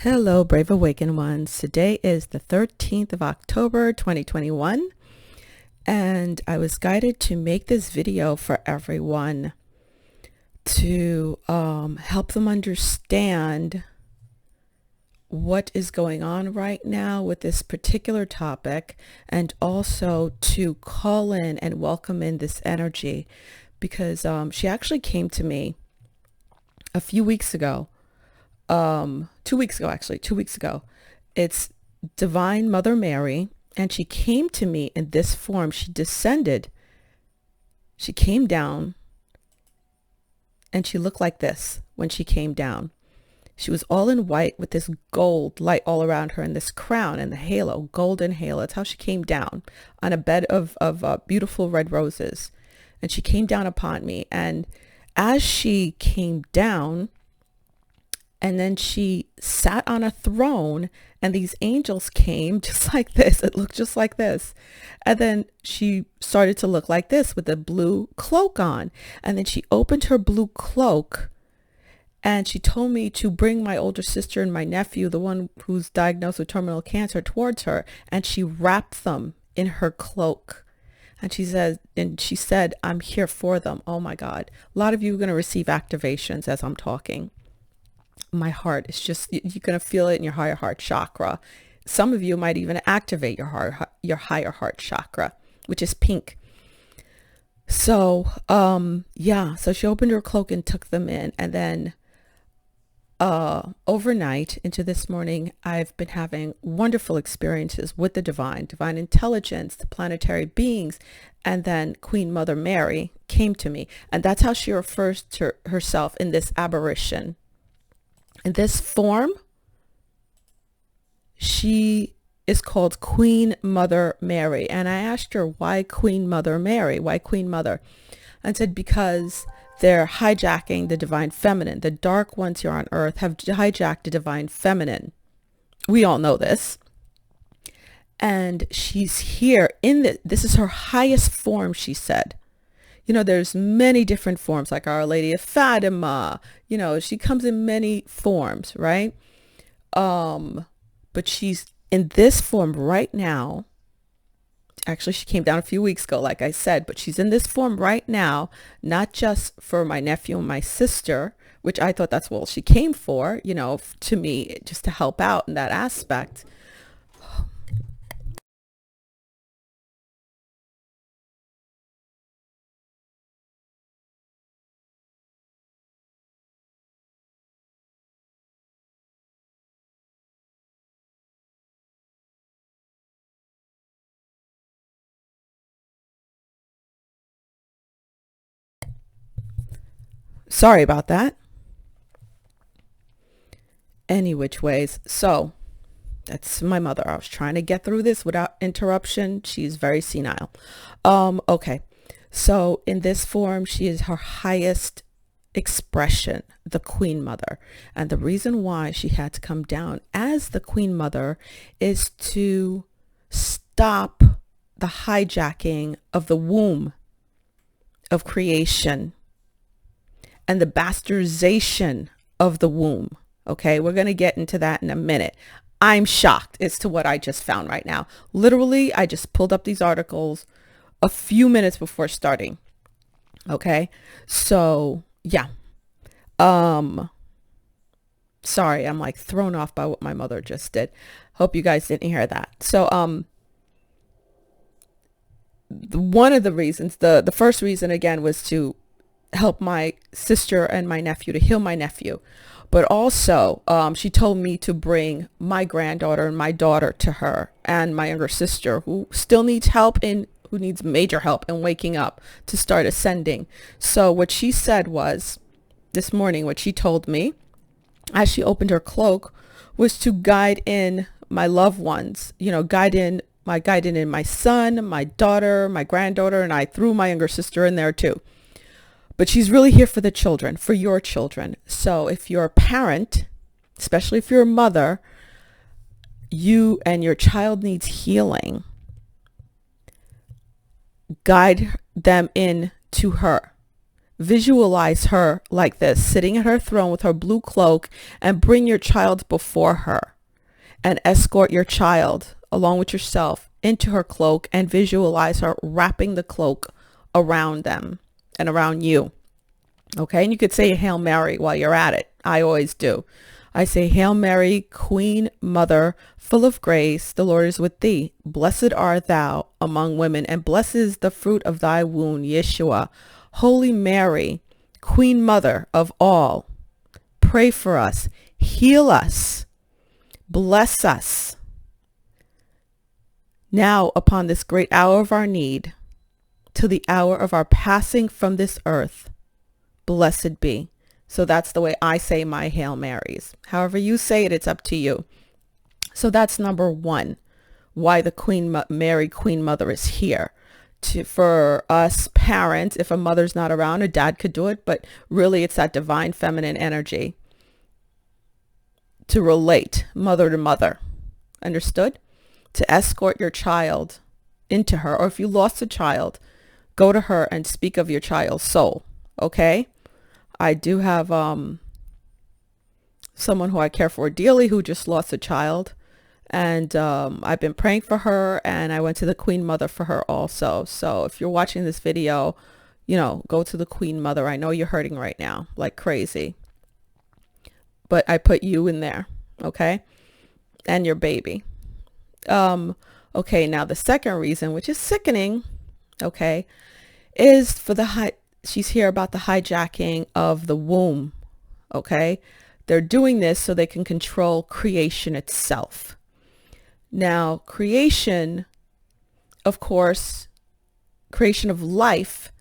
Hello, Brave Awakened Ones. Today is the 13th of October, 2021, and I was guided to make this video for everyone to help them understand what is going on right now with this particular topic, and also to call in and welcome in this energy, because she actually came to me a few weeks ago. 2 weeks ago, actually, 2 weeks ago. It's Divine Mother Mary, and she came to me in this form. She descended, she came down, and she looked like this when she came down. She was all in white with this gold light all around her and this crown and the halo, golden halo. That's how she came down, on a bed of beautiful red roses. And she came down upon me. And as she came down, and then she sat on a throne, and these angels came just like this. It looked just like this. And then she started to look like this with a blue cloak on. And then she opened her blue cloak, and she told me to bring my older sister and my nephew, the one who's diagnosed with terminal cancer, towards her. And she wrapped them in her cloak. And she said, I'm here for them. Oh my God. A lot of you are going to receive activations as I'm talking. My heart is just, you're going to feel it in your higher heart chakra. Some of you might even activate your higher heart chakra, which is pink. So, so she opened her cloak and took them in. And then overnight into this morning, I've been having wonderful experiences with the divine intelligence, the planetary beings. And then Queen Mother Mary came to me. And that's how she refers to herself in this apparition. In this form, she is called Queen Mother Mary. And I asked her, why Queen Mother Mary? Why Queen Mother? And said, because they're hijacking the divine feminine. The dark ones here on earth have hijacked the divine feminine. We all know this. And she's here in this is her highest form, she said. You know, there's many different forms, like Our Lady of Fatima. You know, she comes in many forms, right? But she's in this form right now. Actually, she came down a few weeks ago, like I said, but she's in this form right now, not just for my nephew and my sister, which I thought that's what she came for, you know, to me, just to help out in that aspect. Sorry about that. Any which ways. So that's my mother. I was trying to get through this without interruption. She's very senile. Okay. So in this form, she is her highest expression, the Queen Mother. And the reason why she had to come down as the Queen Mother is to stop the hijacking of the womb of creation and the bastardization of the womb. Okay, we're going to get into that in a minute. I'm shocked as to what I just found right now. Literally, I just pulled up these articles a few minutes before starting. Okay, so yeah. Sorry, I'm like thrown off by what my mother just did. Hope you guys didn't hear that. So one of the reasons, the first reason again, was to help my sister and my nephew, to heal my nephew. But also, she told me to bring my granddaughter and my daughter to her, and my younger sister, who still needs help, who needs major help in waking up to start ascending. So what she said was, this morning, what she told me as she opened her cloak was to guide in my loved ones, you know, guide in my son, my daughter, my granddaughter, and I threw my younger sister in there too. But she's really here for the children, for your children. So if you're a parent, especially if you're a mother, you and your child needs healing, guide them in to her. Visualize her like this, sitting at her throne with her blue cloak, and bring your child before her and escort your child along with yourself into her cloak, and visualize her wrapping the cloak around them and around you. Okay, and you could say a Hail Mary while you're at it. I always do. I say, Hail Mary, Queen Mother, full of grace, the Lord is with thee. Blessed art thou among women, and blessed is the fruit of thy womb, Yeshua. Holy Mary, Queen Mother of all, pray for us, heal us, bless us. Now upon this great hour of our need, to the hour of our passing from this earth, blessed be. So that's the way I say my Hail Marys. However you say it, it's up to you. So that's number one, why the Mary Queen Mother is here. For us parents, if a mother's not around, a dad could do it, but really it's that divine feminine energy to relate mother to mother. Understood? To escort your child into her, or if you lost a child, go to her and speak of your child's soul. Okay? I do have someone who I care for dearly who just lost a child, and I've been praying for her, and I went to the Queen Mother for her also. So if you're watching this video, go to the Queen Mother. I know you're hurting right now like crazy, but I put you in there, okay? And your baby. Okay, now the second reason, which is sickening, okay, is for she's here about the hijacking of the womb, okay? They're doing this so they can control creation itself. Now, creation, of course, creation of life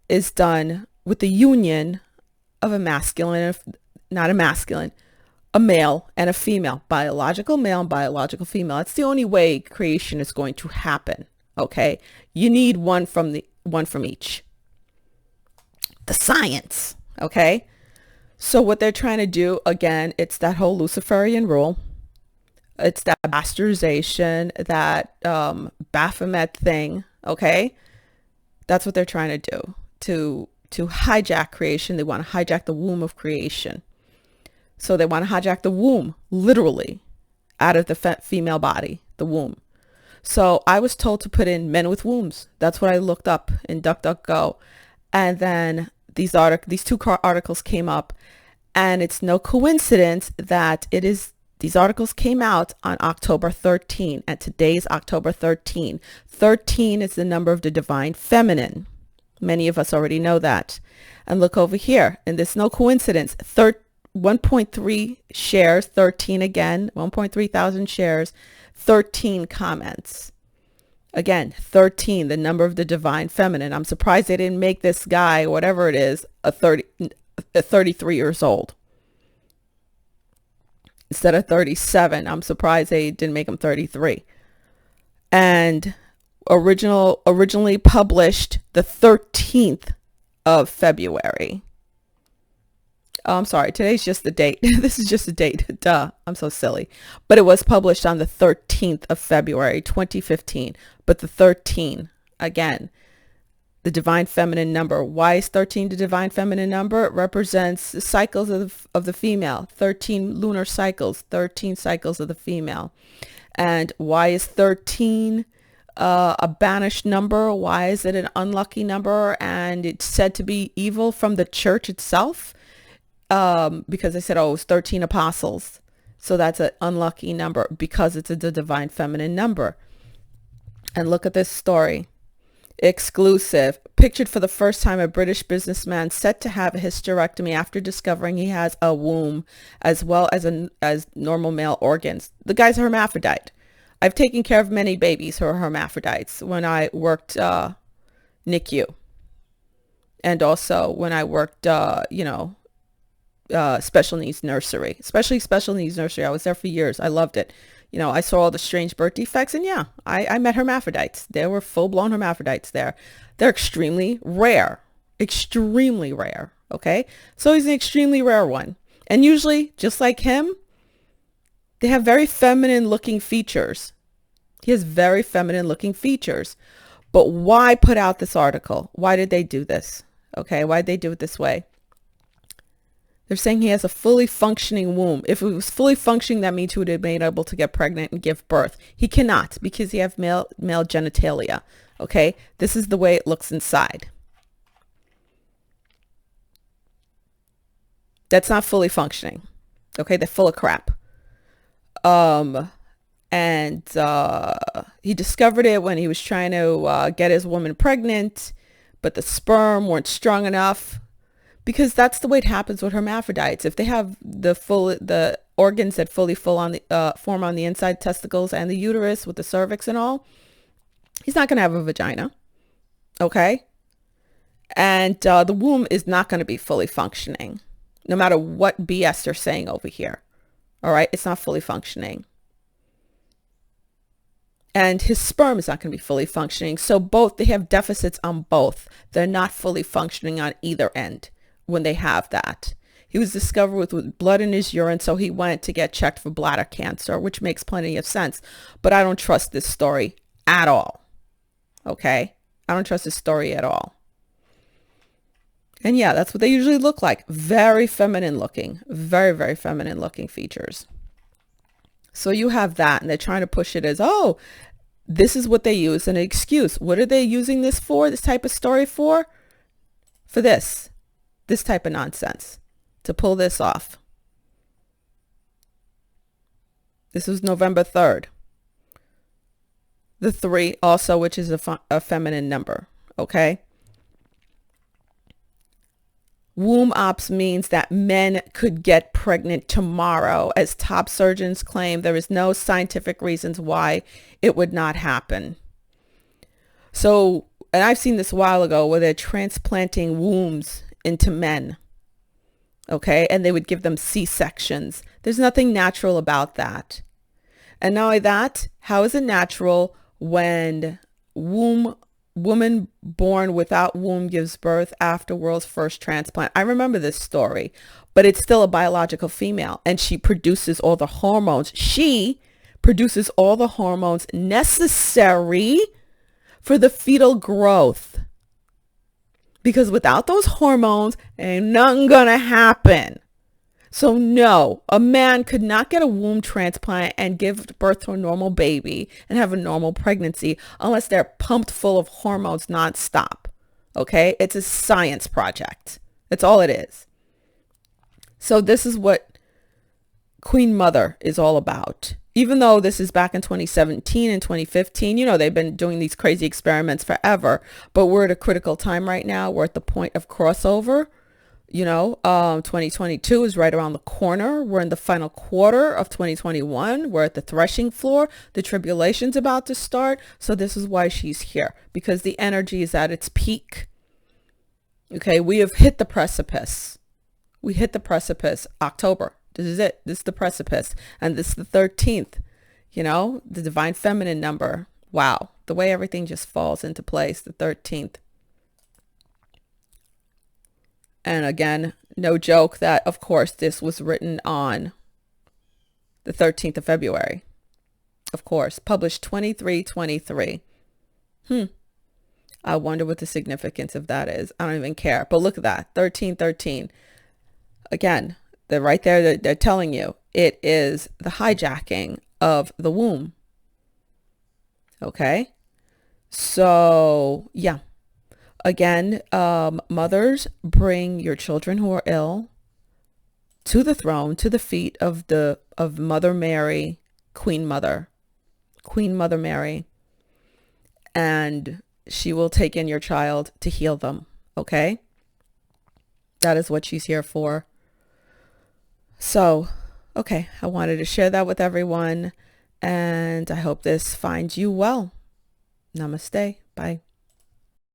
is done with the union of a masculine, a male and a female, biological male and biological female. That's the only way creation is going to happen, okay? You need one from each. The science, okay? So what they're trying to do, again, it's that whole Luciferian rule. It's that bastardization, that Baphomet thing, okay? That's what they're trying to do, to hijack creation. They want to hijack the womb of creation. So they want to hijack the womb, literally, out of the female body, the womb. So I was told to put in men with wombs. That's what I looked up in DuckDuckGo. And then these two articles came up, and it's no coincidence that these articles came out on October 13, and today's October 13. 13 is the number of the divine feminine. Many of us already know that. And look over here, and there's no coincidence. 1.3 shares, 13 again, 1.3 thousand shares, 13 comments. Again, 13, the number of the divine feminine. I'm surprised they didn't make this guy, whatever it is, 33 years old. Instead of 37, I'm surprised they didn't make him 33. And originally published the 13th of February. Oh, I'm sorry, today's just the date. This is just the date. Duh, I'm so silly. But it was published on the 13th of February, 2015. But the 13, again, the divine feminine number. Why is 13 the divine feminine number? It represents the cycles of the female. 13 lunar cycles, 13 cycles of the female. And why is 13 a banished number? Why is it an unlucky number? And it's said to be evil from the church itself. Because I said, oh, it's 13 apostles. So that's an unlucky number because it's the divine feminine number. And look at this story. Exclusive. Pictured for the first time, a British businessman set to have a hysterectomy after discovering he has a womb as well as normal male organs. The guy's a hermaphrodite. I've taken care of many babies who are hermaphrodites when I worked NICU. And also when I worked, special needs nursery, especially special needs nursery. I was there for years. I loved it. I saw all the strange birth defects, and yeah, I met hermaphrodites. There were full-blown hermaphrodites there. They're extremely rare, okay? So he's an extremely rare one. And usually, just like him, they have very feminine looking features. He has very feminine looking features. But why put out this article? Why did they do this? Okay, why'd they do it this way? They're saying he has a fully functioning womb. If it was fully functioning, that means he would have been able to get pregnant and give birth. He cannot because he has male genitalia. Okay, this is the way it looks inside. That's not fully functioning. Okay, they're full of crap. And he discovered it when he was trying to get his woman pregnant, but the sperm weren't strong enough. Because that's the way it happens with hermaphrodites. If they have the organs that fully form on the inside, testicles and the uterus with the cervix and all, he's not going to have a vagina. Okay? And the womb is not going to be fully functioning, no matter what BS they're saying over here. All right? It's not fully functioning. And his sperm is not going to be fully functioning. So they have deficits on both. They're not fully functioning on either end. When they have that, he was discovered with blood in his urine, so he went to get checked for bladder cancer, which makes plenty of sense. But I don't trust this story at all. Okay, I don't trust this story at all. And yeah, that's what they usually look like. Very feminine looking, very, very feminine looking features. So you have that, and they're trying to push it as, oh, this is what they use, an excuse. What are they using this for? This type of story for? For this type of nonsense, to pull this off. This was November 3rd. The 3 also, which is a feminine number. Okay. Womb ops means that men could get pregnant tomorrow. As top surgeons claim, there is no scientific reasons why it would not happen. So, and I've seen this a while ago where they're transplanting wombs into men. Okay. And they would give them C-sections. There's nothing natural about that. And not only that, how is it natural when woman born without womb gives birth after world's first transplant? I remember this story, but it's still a biological female, and she produces all the hormones. She produces all the hormones necessary for the fetal growth. Because without those hormones, ain't nothing gonna happen. So no, a man could not get a womb transplant and give birth to a normal baby and have a normal pregnancy unless they're pumped full of hormones nonstop. Okay? It's a science project. That's all it is. So this is what Queen Mother is all about. Even though this is back in 2017 and 2015, they've been doing these crazy experiments forever, but we're at a critical time right now. We're at the point of crossover. 2022 is right around the corner. We're in the final quarter of 2021. We're at the threshing floor. The tribulation's about to start. So this is why she's here, because the energy is at its peak. Okay, we have hit the precipice. We hit the precipice. October. This is it. This is the precipice. And this is the 13th, the divine feminine number. Wow. The way everything just falls into place, the 13th. And again, no joke that, of course, this was written on the 13th of February. Of course, published 23/23. I wonder what the significance of that is. I don't even care. But look at that, 1313. Again, they're right there. They're telling you it is the hijacking of the womb. Okay. So yeah. Again, mothers, bring your children who are ill to the throne, to the feet of Mother Mary, Queen Mother Mary, and she will take in your child to heal them. Okay. That is what she's here for. So, okay, I wanted to share that with everyone, and I hope this finds you well. Namaste. Bye.